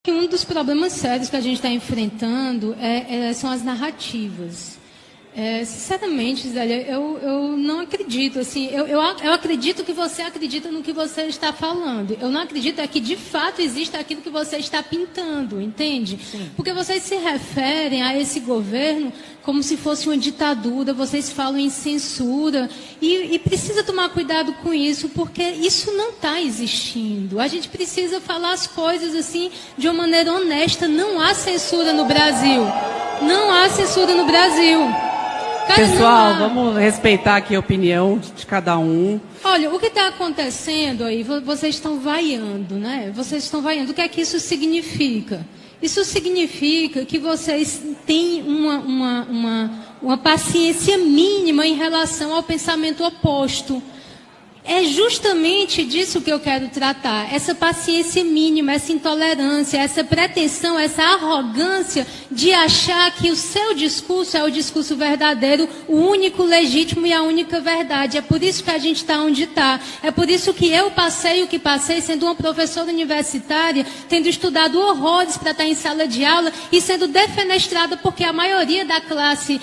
Que um dos problemas sérios que a gente está enfrentando são as narrativas. Sinceramente, Zélia, eu não acredito. Assim, eu acredito que você acredita no que você está falando. Eu não acredito que, de fato, exista aquilo que você está pintando, entende? Sim. Porque vocês se referem a esse governo como se fosse uma ditadura, vocês falam em censura, e precisa tomar cuidado com isso, porque isso não está existindo. A gente precisa falar as coisas assim de uma maneira honesta. Não há censura no Brasil. Não há censura no Brasil. Cara, pessoal, vamos respeitar aqui a opinião de cada um. Olha, o que está acontecendo aí, vocês estão vaiando, né? Vocês estão vaiando. O que é que isso significa? Isso significa que vocês têm uma paciência mínima em relação ao pensamento oposto. É justamente disso que eu quero tratar. Essa paciência mínima, essa intolerância, essa pretensão, essa arrogância de achar que o seu discurso é o discurso verdadeiro, o único legítimo e a única verdade. É por isso que a gente está onde está. É por isso que eu passei o que passei, sendo uma professora universitária, tendo estudado horrores para estar em sala de aula e sendo defenestrada porque a maioria da classe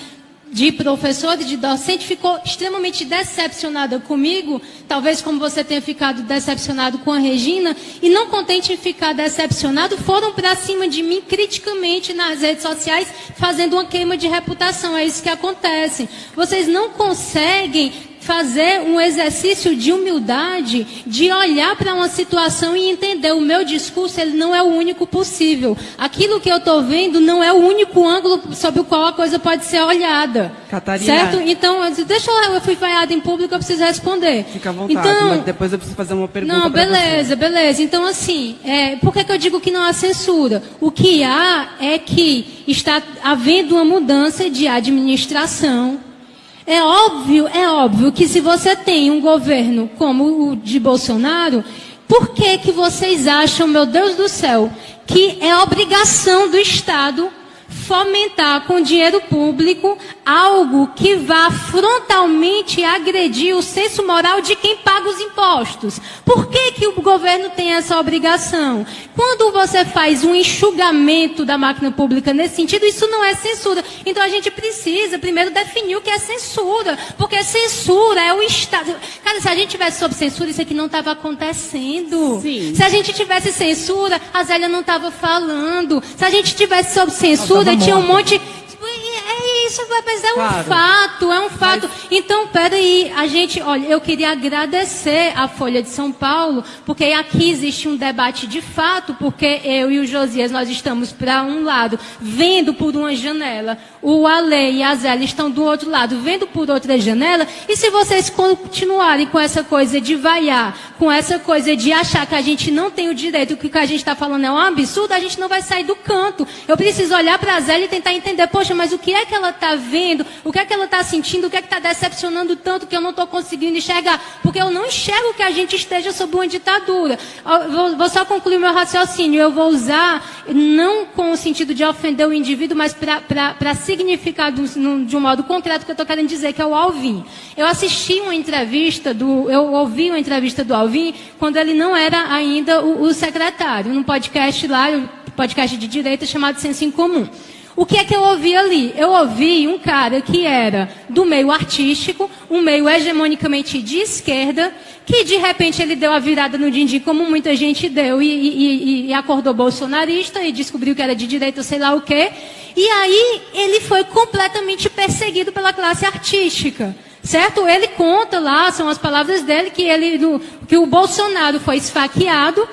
de professor e de docente ficou extremamente decepcionada comigo, talvez como você tenha ficado decepcionado com a Regina, e não contente em ficar decepcionado, foram para cima de mim criticamente nas redes sociais, fazendo uma queima de reputação. É isso que acontece. Vocês não conseguem fazer um exercício de humildade, de olhar para uma situação e entender o meu discurso, ele não é o único possível. Aquilo que eu estou vendo não é o único ângulo sobre o qual a coisa pode ser olhada. Catarina. Certo? Então, deixa eu fui vaiada em público, eu preciso responder. Fica à vontade, então, mas depois eu preciso fazer uma pergunta. Não, beleza, beleza. Então, assim, por que eu digo que não há censura? O que há é que está havendo uma mudança de administração. É óbvio que se você tem um governo como o de Bolsonaro, por que vocês acham, meu Deus do céu, que é obrigação do Estado fomentar com dinheiro público algo que vá frontalmente agredir o senso moral de quem paga os impostos? Por que o governo tem essa obrigação? Quando você faz um enxugamento da máquina pública nesse sentido, isso não é censura. Então a gente precisa primeiro definir o que é censura, porque censura é o Estado. Cara, se a gente tivesse sob censura, isso aqui não estava acontecendo. Sim. Se a gente tivesse censura, a Zélia não estava falando. Se a gente tivesse sob censura, tinha um monte. Isso, mas é um fato, é um fato. Mas... Então, peraí, olha, eu queria agradecer a Folha de São Paulo, porque aqui existe um debate de fato, porque eu e o Josias, nós estamos para um lado, vendo por uma janela, o Ale e a Zélia estão do outro lado, vendo por outra janela, e se vocês continuarem com essa coisa de vaiar, com essa coisa de achar que a gente não tem o direito, que o que a gente está falando é um absurdo, a gente não vai sair do canto. Eu preciso olhar para a Zélia e tentar entender, poxa, mas o que é que ela está vendo, o que é que ela está sentindo, o que é que está decepcionando tanto que eu não estou conseguindo enxergar, porque eu não enxergo que a gente esteja sob uma ditadura. Vou só concluir meu raciocínio, eu vou usar, não com o sentido de ofender o indivíduo, mas para significar de um modo concreto o que eu estou querendo dizer, que é o Alvin. Eu ouvi uma entrevista do Alvin, quando ele não era ainda o secretário, num podcast lá, um podcast de direita chamado Senso em Comum. O que é que eu ouvi ali? Eu ouvi um cara que era do meio artístico, um meio hegemonicamente de esquerda, que de repente ele deu a virada no din-din, como muita gente deu, e acordou bolsonarista e descobriu que era de direita, sei lá o quê. E aí ele foi completamente perseguido pela classe artística. Certo? Ele conta lá, são as palavras dele, que o Bolsonaro foi esfaqueado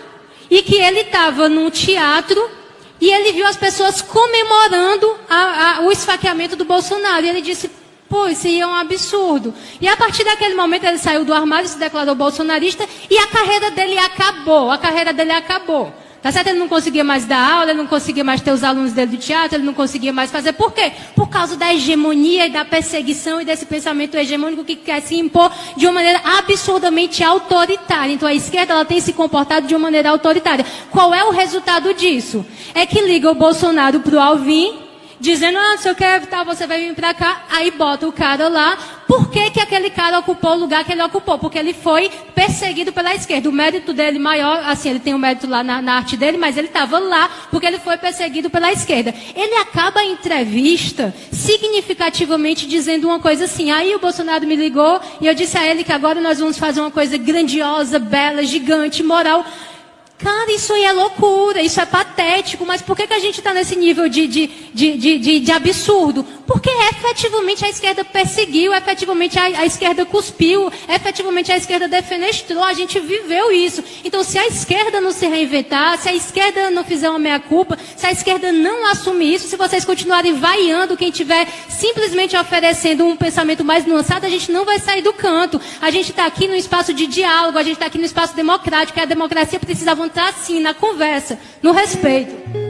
e que ele estava num teatro e ele viu as pessoas comemorando o esfaqueamento do Bolsonaro. E ele disse, pô, isso aí é um absurdo. E a partir daquele momento ele saiu do armário, se declarou bolsonarista e a carreira dele acabou. Tá certo? Ele não conseguia mais dar aula, ele não conseguia mais ter os alunos dele do teatro, ele não conseguia mais fazer. Por quê? Por causa da hegemonia e da perseguição e desse pensamento hegemônico que quer se impor de uma maneira absurdamente autoritária. Então a esquerda ela tem se comportado de uma maneira autoritária. Qual é o resultado disso? É que liga o Bolsonaro pro Alvin dizendo, não sei o que, tá, você vai vir pra cá, aí bota o cara lá. Por que que aquele cara ocupou o lugar que ele ocupou? Porque ele foi perseguido pela esquerda. O mérito dele maior, assim, ele tem um mérito lá na arte dele, mas ele estava lá porque ele foi perseguido pela esquerda. Ele acaba a entrevista significativamente dizendo uma coisa assim, aí o Bolsonaro me ligou e eu disse a ele que agora nós vamos fazer uma coisa grandiosa, bela, gigante, moral. Cara, isso aí é loucura, isso é patético, mas por que a gente está nesse nível de absurdo? Porque efetivamente a esquerda perseguiu, efetivamente a esquerda cuspiu, efetivamente a esquerda defenestrou, a gente viveu isso. Então, se a esquerda não se reinventar, se a esquerda não fizer uma meia-culpa, se a esquerda não assumir isso, se vocês continuarem vaiando quem estiver simplesmente oferecendo um pensamento mais nuançado, a gente não vai sair do canto. A gente está aqui no espaço de diálogo, a gente está aqui no espaço democrático, e a democracia precisa avançar assim, na conversa, no respeito.